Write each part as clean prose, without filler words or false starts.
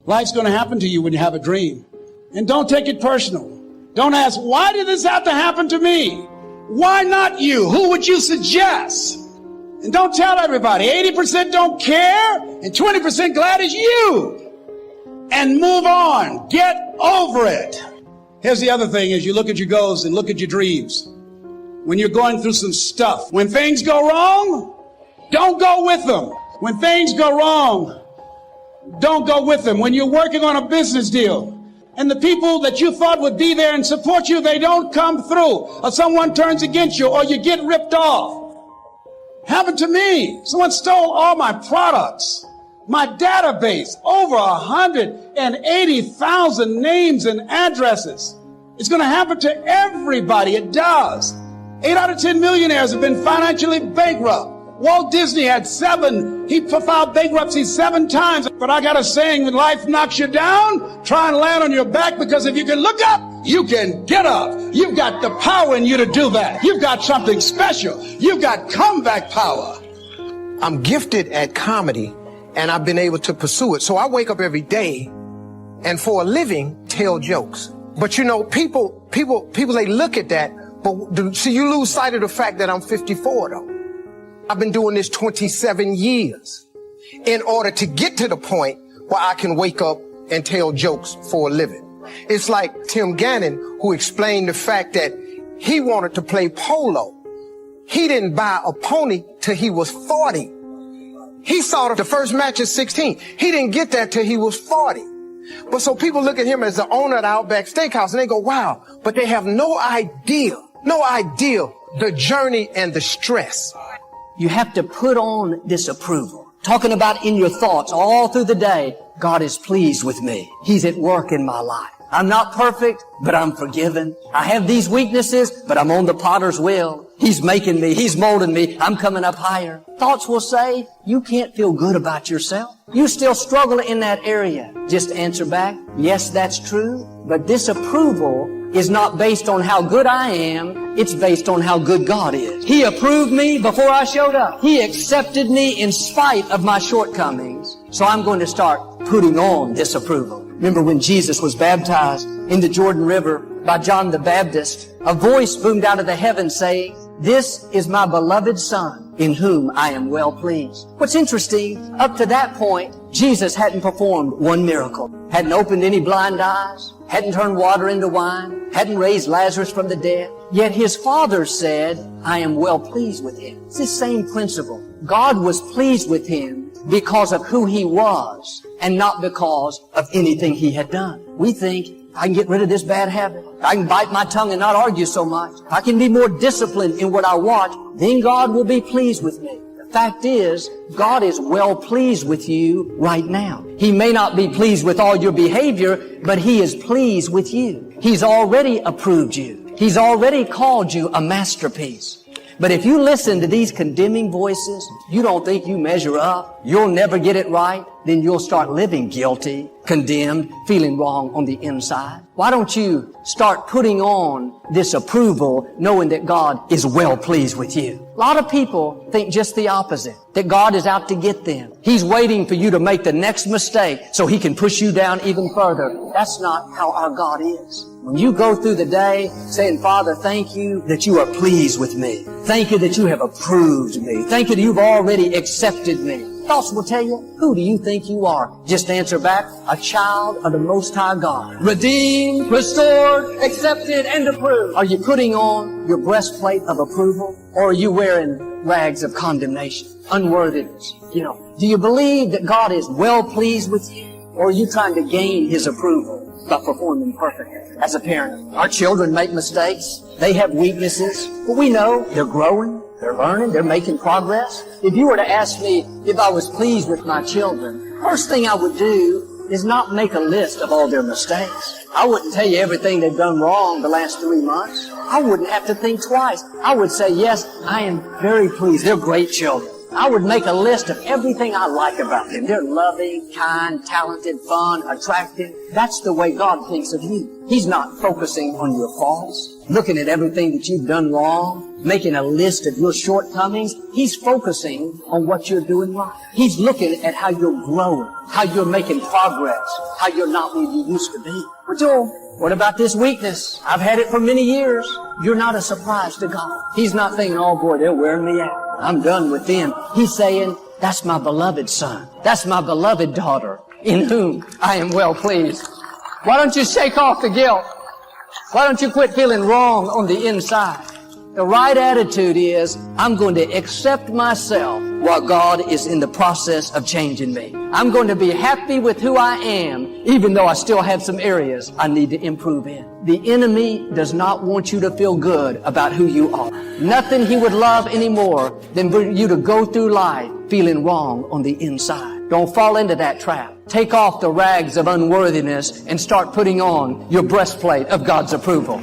Life's going to happen to you when you have a dream. And don't take it personal. Don't ask, why did this have to happen to me? Why not you? Who would you suggest? And don't tell everybody. 80% don't care and 20% glad it's you. And move on. Get over it. Here's the other thing is you look at your goals and look at your dreams. When you're going through some stuff, when things go wrong, don't go with them. When things go wrong, don't go with them. When you're working on a business deal and the people that you thought would be there and support you, they don't come through, or someone turns against you, or you get ripped off. Happened to me. Someone stole all my products, my database, over 180,000 names and addresses. It's going to happen to everybody. It does. 8 out of 10 millionaires have been financially bankrupt. Walt Disney had 7. He filed bankruptcy 7 times. But I got a saying, when life knocks you down, try and land on your back, because if you can look up, you can get up. You've got the power in you to do that. You've got something special. You've got comeback power. I'm gifted at comedy, and I've been able to pursue it. So I wake up every day and for a living tell jokes. But you know, people, they look at that, but see, you lose sight of the fact that I'm 54 though. I've been doing this 27 years in order to get to the point where I can wake up and tell jokes for a living. It's like Tim Gannon, who explained the fact that he wanted to play polo. He didn't buy a pony till he was 40. He saw the first match at 16. He didn't get that till he was 40. But so people look at him as the owner of the Outback Steakhouse and they go, wow, but they have no idea the journey and the stress. You have to put on this approval. Talking about in your thoughts all through the day, God is pleased with me. He's at work in my life. I'm not perfect, but I'm forgiven. I have these weaknesses, but I'm on the potter's wheel. He's making me. He's molding me. I'm coming up higher. Thoughts will say, you can't feel good about yourself. You still struggle in that area. Just answer back, yes, that's true, but this approval is not based on how good I am. It's based on how good God is. He approved me before I showed up. He accepted me in spite of my shortcomings. So I'm going to start putting on this approval. Remember when Jesus was baptized in the Jordan River by John the Baptist, a voice boomed out of the heavens saying, "This is my beloved Son, in whom I am well pleased." What's interesting, up to that point, Jesus hadn't performed one miracle, hadn't opened any blind eyes, hadn't turned water into wine, hadn't raised Lazarus from the dead. Yet His Father said, I am well pleased with Him. It's the same principle. God was pleased with Him because of who He was and not because of anything He had done. We think, I can get rid of this bad habit. I can bite my tongue and not argue so much. I can be more disciplined in what I watch. Then God will be pleased with me. The fact is, God is well pleased with you right now. He may not be pleased with all your behavior, but He is pleased with you. He's already approved you. He's already called you a masterpiece. But if you listen to these condemning voices, you don't think you measure up, you'll never get it right, then you'll start living guilty, condemned, feeling wrong on the inside. Why don't you start putting on this approval, knowing that God is well pleased with you? A lot of people think just the opposite, that God is out to get them. He's waiting for you to make the next mistake so He can push you down even further. That's not how our God is. When you go through the day saying, Father, thank you that you are pleased with me. Thank you that you have approved me. Thank you that you've already accepted me. Thoughts will tell you, who do you think you are? Just answer back, a child of the Most High God. Redeemed, restored, accepted, and approved. Are you putting on your breastplate of approval? Or are you wearing rags of condemnation, unworthiness? Do you believe that God is well pleased with you? Or are you trying to gain His approval by performing perfectly? As a parent, our children make mistakes. They have weaknesses. But we know they're growing. They're learning. They're making progress. If you were to ask me if I was pleased with my children, first thing I would do is not make a list of all their mistakes. I wouldn't tell you everything they've done wrong the last 3 months. I wouldn't have to think twice. I would say, yes, I am very pleased. They're great children. I would make a list of everything I like about them. They're loving, kind, talented, fun, attractive. That's the way God thinks of you. He's not focusing on your faults, looking at everything that you've done wrong, making a list of your shortcomings. He's focusing on what you're doing right. He's looking at how you're growing, how you're making progress, how you're not where you used to be. But Joel, what about this weakness? I've had it for many years. You're not a surprise to God. He's not thinking, oh boy, they're wearing me out. I'm done with them. He's saying, that's my beloved son. That's my beloved daughter in whom I am well pleased. Why don't you shake off the guilt? Why don't you quit feeling wrong on the inside? The right attitude is, I'm going to accept myself while God is in the process of changing me. I'm going to be happy with who I am, even though I still have some areas I need to improve in. The enemy does not want you to feel good about who you are. Nothing he would love any more than for you to go through life feeling wrong on the inside. Don't fall into that trap. Take off the rags of unworthiness and start putting on your breastplate of God's approval.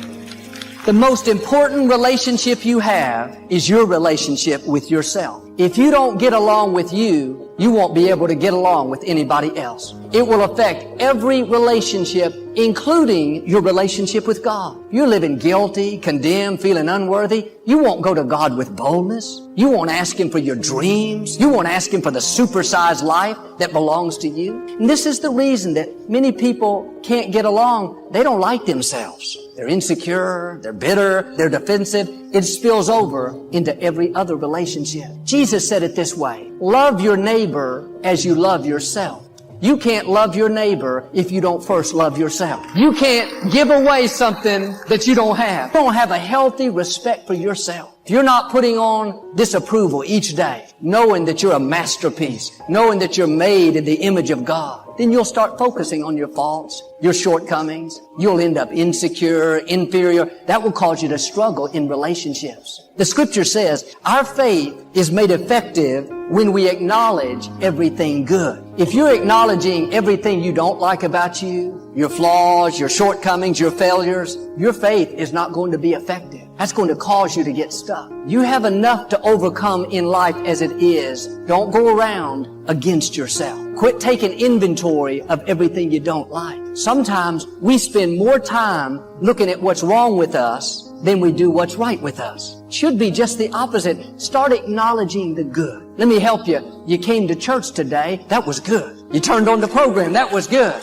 The most important relationship you have is your relationship with yourself. If you don't get along with you, you won't be able to get along with anybody else. It will affect every relationship, including your relationship with God. You're living guilty, condemned, feeling unworthy. You won't go to God with boldness. You won't ask Him for your dreams. You won't ask Him for the supersized life that belongs to you. And this is the reason that many people can't get along. They don't like themselves. They're insecure, they're bitter, they're defensive. It spills over into every other relationship. Jesus said it this way, love your neighbor as you love yourself. You can't love your neighbor if you don't first love yourself. You can't give away something that you don't have. You don't have a healthy respect for yourself. If you're not putting on disapproval each day, knowing that you're a masterpiece, knowing that you're made in the image of God, then you'll start focusing on your faults, your shortcomings. You'll end up insecure, inferior. That will cause you to struggle in relationships. The scripture says our faith is made effective when we acknowledge everything good. If you're acknowledging everything you don't like about you, your flaws, your shortcomings, your failures, your faith is not going to be effective. That's going to cause you to get stuck. You have enough to overcome in life as it is. Don't go around against yourself. Quit taking inventory of everything you don't like. Sometimes we spend more time looking at what's wrong with us than we do what's right with us. It should be just the opposite. Start acknowledging the good. Let me help you. You came to church today. That was good. You turned on the program. That was good.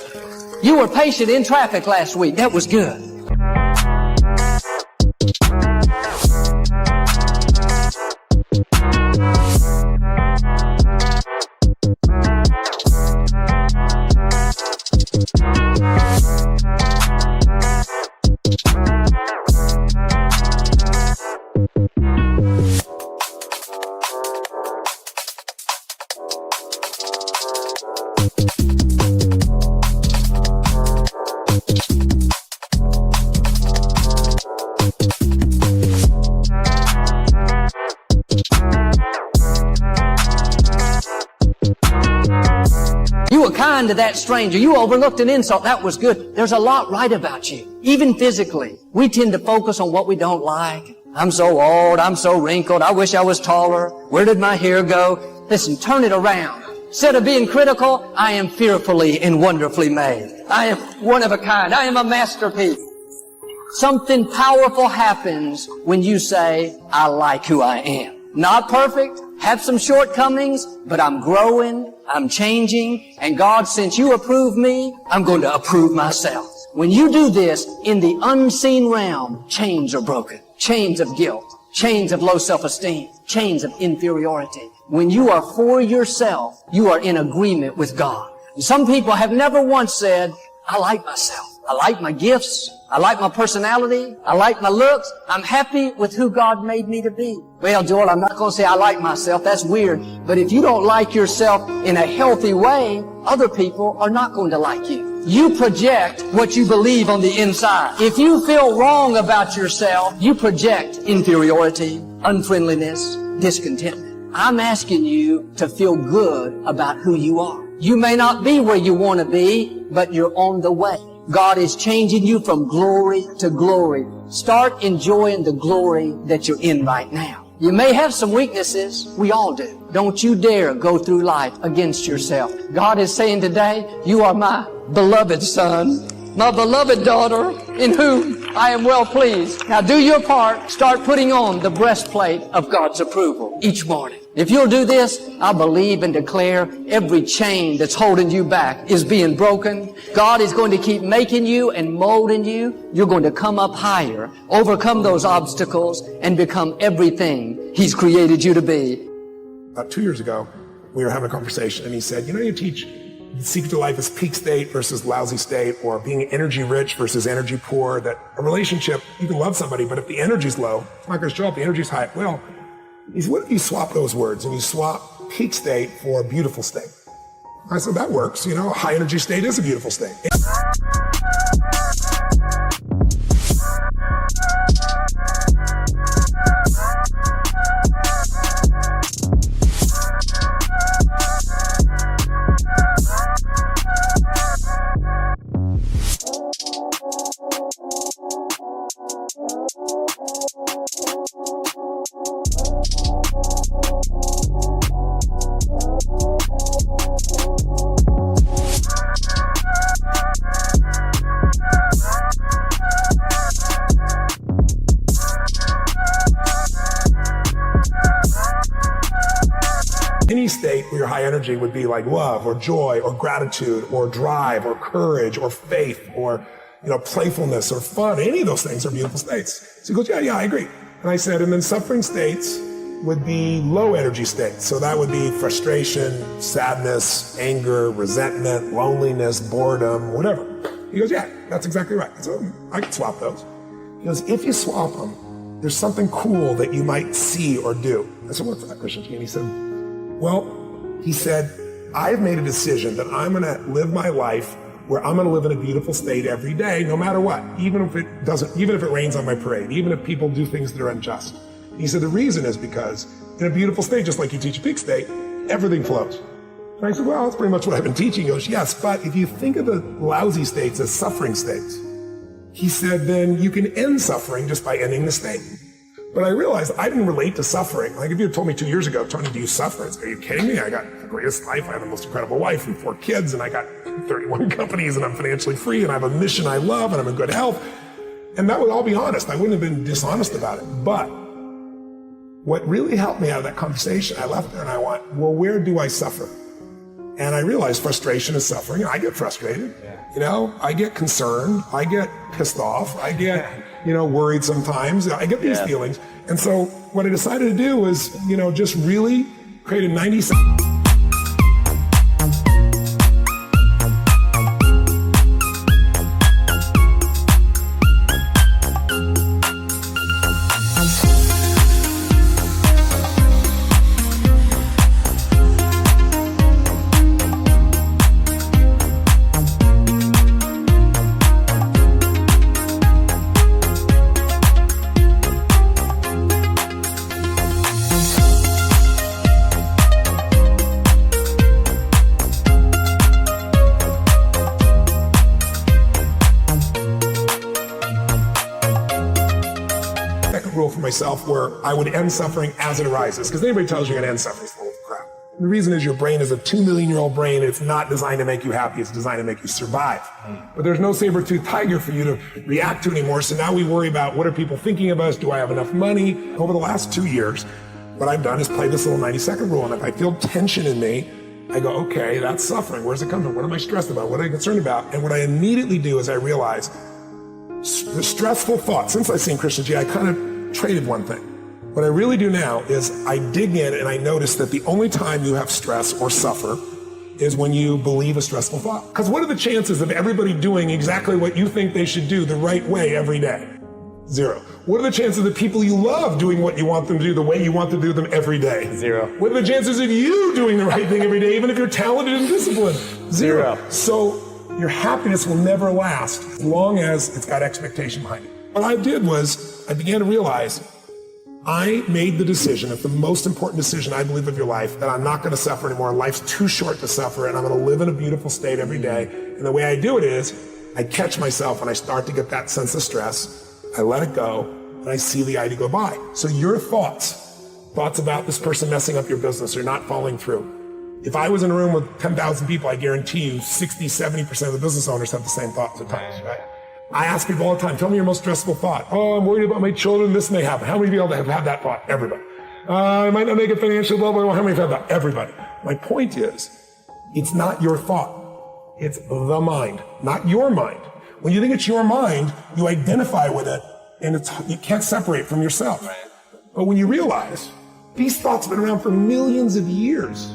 You were patient in traffic last week. That was good. You were kind to that stranger. You overlooked an insult. That was good. There's a lot right about you. Even physically, we tend to focus on what we don't like. I'm so old. I'm so wrinkled. I wish I was taller. Where did my hair go? Listen, turn it around. Instead of being critical, I am fearfully and wonderfully made. I am one of a kind. I am a masterpiece. Something powerful happens when you say, I like who I am. Not perfect, have some shortcomings, but I'm growing, I'm changing, and God, since you approve me, I'm going to approve myself. When you do this, in the unseen realm, chains are broken. Chains of guilt, chains of low self-esteem, chains of inferiority. When you are for yourself, you are in agreement with God. And some people have never once said, I like myself. I like my gifts. I like my personality. I like my looks. I'm happy with who God made me to be. Well, Joel, I'm not going to say I like myself. That's weird. But if you don't like yourself in a healthy way, other people are not going to like you. You project what you believe on the inside. If you feel wrong about yourself, you project inferiority, unfriendliness, discontentment. I'm asking you to feel good about who you are. You may not be where you want to be, but you're on the way. God is changing you from glory to glory. Start enjoying the glory that you're in right now. You may have some weaknesses. We all do. Don't you dare go through life against yourself. God is saying today, you are my beloved son, my beloved daughter, in whom I am well pleased. Now do your part. Start putting on the breastplate of God's approval each morning. If you'll do this, I believe and declare every chain that's holding you back is being broken. God is going to keep making you and molding you. You're going to come up higher, overcome those obstacles, and become everything He's created you to be. About 2 years ago, we were having a conversation, and he said, you teach the secret to life is peak state versus lousy state, or being energy rich versus energy poor, that a relationship, you can love somebody, but if the energy's low, it's not going to show up. The energy's high. Well, he said, what if you swap those words and you swap peak state for beautiful state? I said, that works. High energy state is a beautiful state. Any state where your high energy would be like love or joy or gratitude or drive or courage or faith or, playfulness or fun. Any of those things are beautiful states. So he goes, yeah, I agree. And I said, and then suffering states would be low energy states. So that would be frustration, sadness, anger, resentment, loneliness, boredom, whatever. He goes, yeah, that's exactly right. So I can swap those. He goes, if you swap them, there's something cool that you might see or do. I said, what's that, Christian? And he said, he said, I've made a decision that I'm going to live my life where I'm going to live in a beautiful state every day, no matter what, even if it rains on my parade, even if people do things that are unjust. He said, the reason is because in a beautiful state, just like you teach a peak state, everything flows. And I said, well, that's pretty much what I've been teaching. He goes, yes, but if you think of the lousy states as suffering states, he said, then you can end suffering just by ending the state. But I realized I didn't relate to suffering. Like if you had told me 2 years ago, Tony, do you suffer? Are you kidding me? I got the greatest life. I have the most incredible wife and 4 kids, and I got 31 companies, and I'm financially free, and I have a mission I love, and I'm in good health. And that would all be honest. I wouldn't have been dishonest about it. But what really helped me out of that conversation, I left there and I went, well, where do I suffer? And I realized frustration is suffering. I get frustrated. I get concerned. I get pissed off. I get, worried sometimes. I get these feelings. And so what I decided to do was, just really create a 90-second. Rule for myself where I would end suffering as it arises. Because anybody tells you you're going to end suffering is full of crap. The reason is your brain is a 2 million year old brain. It's not designed to make you happy. It's designed to make you survive. But there's no saber-toothed tiger for you to react to anymore. So now we worry about what are people thinking of us? Do I have enough money? Over the last 2 years, what I've done is play this little 90-second rule. And if I feel tension in me, I go, okay, that's suffering. Where's it come from? What am I stressed about? What am I concerned about? And what I immediately do is I realize the stressful thoughts. Since I've seen Christian G, I kind of traded one thing. What I really do now is I dig in and I notice that the only time you have stress or suffer is when you believe a stressful thought. Because what are the chances of everybody doing exactly what you think they should do the right way every day? 0. What are the chances of the people you love doing what you want them to do the way you want to do them every day? 0. What are the chances of you doing the right thing every day, even if you're talented and disciplined? 0. So your happiness will never last as long as it's got expectation behind it. What I did was I began to realize I made the decision, it's the most important decision I believe of your life, that I'm not going to suffer anymore. Life's too short to suffer, and I'm going to live in a beautiful state every day. And the way I do it is I catch myself and I start to get that sense of stress. I let it go, and I see the idea go by. So your thoughts thoughts about this person messing up your business or not following through. If I was in a room with 10,000 people, I guarantee you 60, 70% of the business owners have the same thoughts at times, right? I ask people all the time, tell me your most stressful thought. Oh, I'm worried about my children, this may happen. How many people have had that thought? Everybody. I might not make it financially, blah, blah, blah. How many have had that? Everybody. My point is, it's not your thought. It's the mind, not your mind. When you think it's your mind, you identify with it, and you can't separate from yourself. But when you realize, these thoughts have been around for millions of years,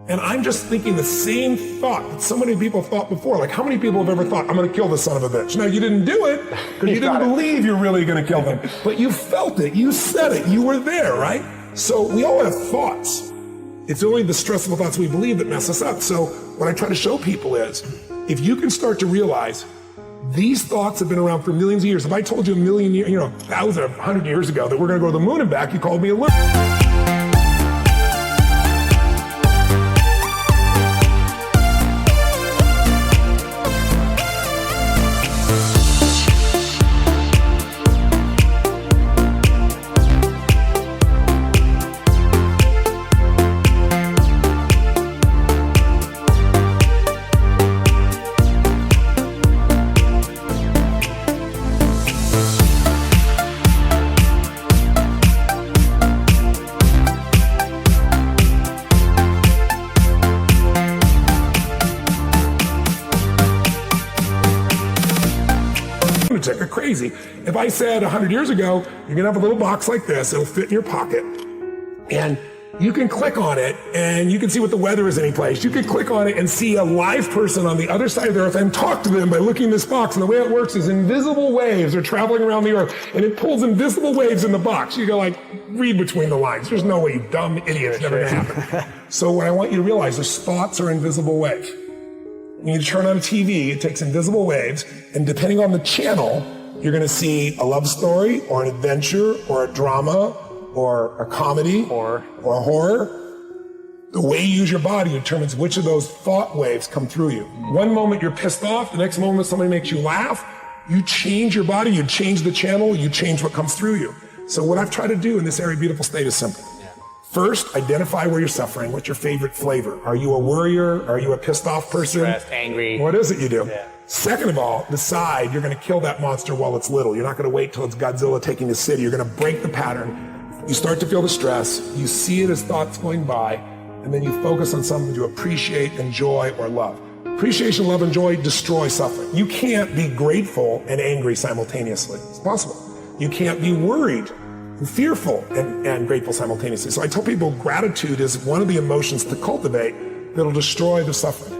and I'm just thinking the same thought that so many people thought before. Like, how many people have ever thought, I'm going to kill this son of a bitch? Now, you didn't do it because you didn't believe you're really going to kill them. But you felt it. You said it. You were there, right? So we all have thoughts. It's only the stressful thoughts we believe that mess us up. So what I try to show people is, if you can start to realize these thoughts have been around for millions of years. If I told you a million years, 1,000, 100 years ago that we're going to go to the moon and back, you called me a loser. Are crazy. If I said 100 years ago, you're gonna have a little box like this, it'll fit in your pocket, and you can click on it and you can see what the weather is any place. You can click on it and see a live person on the other side of the earth and talk to them by looking in this box. And the way it works is invisible waves are traveling around the earth, and it pulls invisible waves in the box. You go like, read between the lines. There's no way, you dumb idiot, it's never gonna happen. So what I want you to realize is thoughts are invisible waves. When you turn on a TV, it takes invisible waves, and depending on the channel, you're going to see a love story, or an adventure, or a drama, or a comedy, or a horror. The way you use your body determines which of those thought waves come through you. One moment you're pissed off, the next moment somebody makes you laugh, you change your body, you change the channel, you change what comes through you. So what I've tried to do in this area, Beautiful State, is simple. First, identify where you're suffering. What's your favorite flavor? Are you a worrier? Are you a pissed off person? Stressed, angry. What is it you do? Yeah. Second of all, decide you're going to kill that monster while it's little. You're not going to wait till it's Godzilla taking the city. You're going to break the pattern. You start to feel the stress. You see it as thoughts going by, and then you focus on something you appreciate, enjoy, or love. Appreciation, love, and joy destroy suffering. You can't be grateful and angry simultaneously. It's possible. You can't be worried and fearful and grateful simultaneously. So I tell people gratitude is one of the emotions to cultivate that'll destroy the suffering.